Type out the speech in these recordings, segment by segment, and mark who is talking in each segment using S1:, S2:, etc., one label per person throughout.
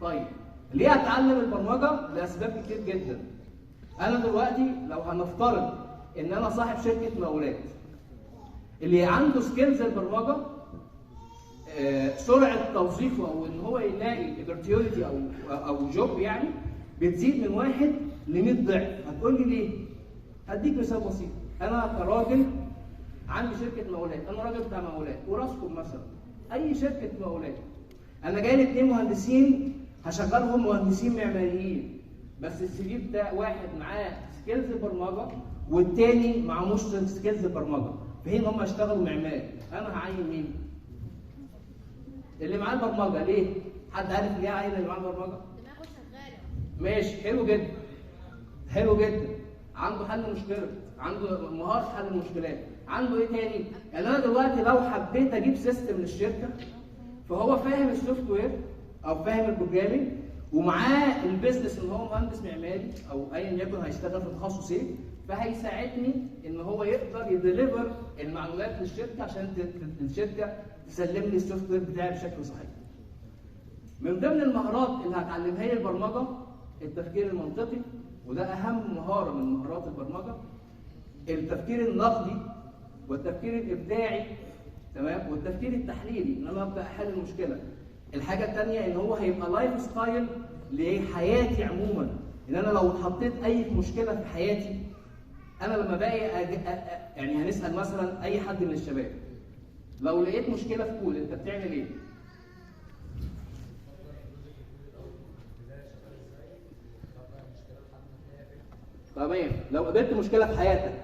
S1: طيب ليه اتعلم البرمجه؟ لاسباب كتير جدا. انا دلوقتي لو هنفترض ان انا صاحب شركه مقاولات، اللي عنده سكيلز البرمجه سرعه توظيفه او ان هو يلاقي اوبورتيونيتي او جوب يعني بتزيد من 1 ل 100 ضعف. هتقول لي ليه؟ هديك مثال بسيط. انا كراجل عندي شركه مقاولات، انا راجل بتاع مقاولات وراسكم مثلا اي شركه مقاولات، انا جاي لي 2 مهندسين هشغلهم مهندسين معماريين، بس السي في بتاع واحد معاه سكيلز برمجه والتاني معهوش سكيلز برمجه، في حين هم يشتغلوا معماري. انا هعين مين؟ اللي معاه البرمجه. ليه؟ حد عارف ليه عين اللي معاه البرمجه؟
S2: دماغه شغاله.
S1: ماشي، حلو جدا. حلو جدا. عنده حل مشكله، عنده مهاره حل المشكلات، عنده ايه تاني؟ يعني انا دلوقتي لو حبيت اجيب سيستم للشركه فهو فاهم السوفت وير او فاهم البروجرامينج ومعاه البيزنس ان هو مهندس معماري او ايا يكن هيشتغل في تخصص ايه، فهيساعدني ان هو يقدر يديليفر المعلومات للشركه عشان الشركه تسلم لي السوفت وير بتاعي بشكل صحيح. من ضمن المهارات اللي هتعلمها لي البرمجه التفكير المنطقي، وده اهم مهاره من مهارات البرمجه. التفكير النقدي والتفكير الابداعي، تمام، والتفكير التحليلي ان انا ابدا احل المشكله. الحاجه الثانيه ان هو هيبقى لايف ستايل لحياتي عموما، ان انا لو حطيت اي مشكله في حياتي انا لما باقي يعني هنسال مثلا اي حد من الشباب لو لقيت مشكله في كود انت بتعمل ايه؟ تمام، لو قابلت مشكله في حياتك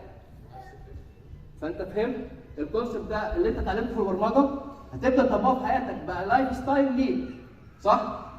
S1: فانت فهمت الكونسيبت ده اللي انت اتعلمته في البرمجه هتبدا تطبقه في حياتك، بقى لايف ستايل ليك، صح؟